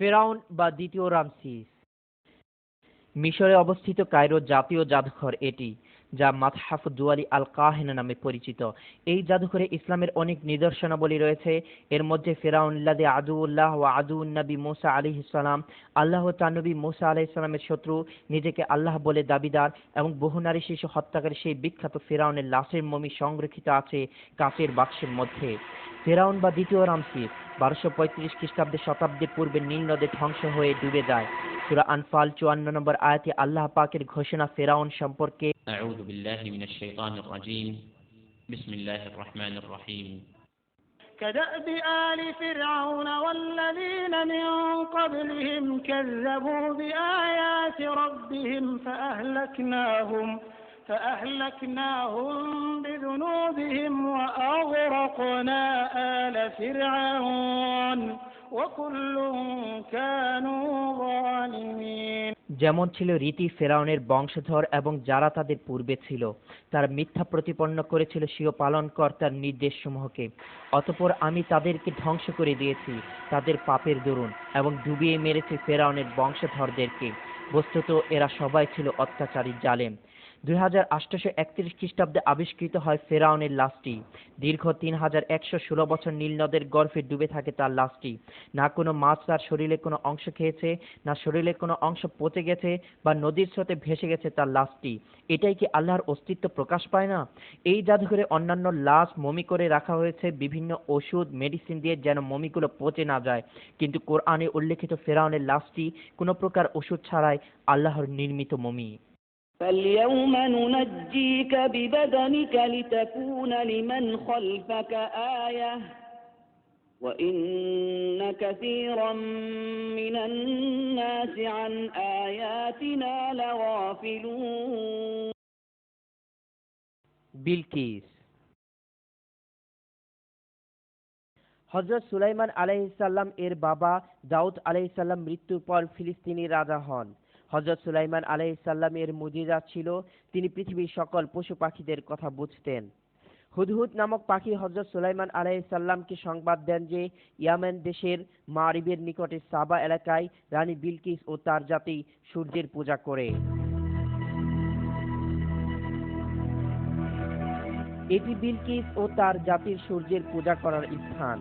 ফেরাউন বা দ্বিতীয় রামসিস মিশরে অবস্থিত কায়রো জাতীয় জাদুঘর এটি, যা মাতহাফ দুয়ালি আল কাহেনা নামে পরিচিত। এই জাদুঘরে ইসলামের অনেক নিদর্শনাবলী রয়েছে। এর মধ্যে ফেরাউন লাদে আদুউল্লাহ ওয়া আদুউন নবী মুসা আলাইহিস সালাম, আল্লাহ তার নবী মুসা আলাইহিস সালামের শত্রু, নিজেকে আল্লাহ বলে দাবিদার এবং বহু নারী শিশু হত্যাকারী সেই বিখ্যাত ফেরাউনের লাশের মমি সংরক্ষিত আছে কাচের বাক্সের মধ্যে। ফেরাউন বা দ্বিতীয় রামসিস 1235 খ্রিস্টাব্দে শতাব্দীর পূর্বে নীল নদে ধ্বংস হয়ে ডুবে যায়। সূরা আনফাল 54 নম্বর আয়াতে আল্লাহ পাকের ঘোষণা ফেরাউন সম্পর্কে, আউযু বিল্লাহি মিনাশ শাইতানির রাজীম, বিসমিল্লাহির রহমানির রহিম। كدأب آل فرعون والذين من قبلهم كذبوا بآيات ربهم فأهلكناهم بذنوبهم وأغرقنا آل فرعون وكل كانوا ظالمين। যেমন ছিল রীতি ফেরাউনের বংশধর এবং যারা তাদের পূর্বে ছিল, তারা মিথ্যা প্রতিপন্ন করেছিল স্বীয় পালনকর্তার নির্দেশসমূহকে। অতঃপর আমি তাদেরকে ধ্বংস করে দিয়েছি তাদের পাপের দরুন এবং ডুবিয়ে মেরেছি ফেরাউনের বংশধরদেরকে। বস্তুত এরা সবাই ছিল অত্যাচারী জালেম। 2831 খ্রিস্টাব্দে আবিষ্কৃত হয় ফেরাউনের লাশটি। দীর্ঘ 3116 বছর নীল নদের গর্ভে ডুবে থাকে তার লাশটি। না কোনো মাছ তার শরীরে কোনো অংশ খেয়েছে, না শরীরে কোনো অংশ পচে গেছে বা নদীর স্রোতে ভেসে গেছে তার লাশটি। এটাই কি আল্লাহর অস্তিত্ব প্রকাশ পায় না? এই জাদুঘরে অন্যান্য লাশ মমি করে রাখা হয়েছে বিভিন্ন ওষুধ মেডিসিন দিয়ে, যেন মমিগুলো পচে না যায়। কিন্তু কোরআনে উল্লেখিত ফেরাউনের লাশটি কোনো প্রকার ওষুধ ছাড়াই আল্লাহর নির্মিত মমি। فاليوم ننجيك ببدنك لتكون لمن خلفك آية وإن كثيرا من الناس عن آياتنا لغافلون। বিলকিস। হযরত সুলাইমান আলাইহিস সালাম এর বাবা দাউদ আলাইহিস সালাম মৃত্যুর পর ফিলিস্তিনি রাজা হন। হযরত সুলাইমান আলাইহিস সালামের মুজিজা ছিল তিনি পৃথিবীর সকল পশু পাখিদের কথা বুঝতেন। হুদহুদ নামক পাখি হযরত সুলাইমান আলাইহিস সালামকে সংবাদ দেন যে ইয়ামেন দেশের মারিবের নিকটে সাবা এলাকায় রানী বিলকিস ও তার জাতি সূর্যের পূজা করে। এটি বিলকিস ও তার জাতির সূর্যের পূজা করার স্থান।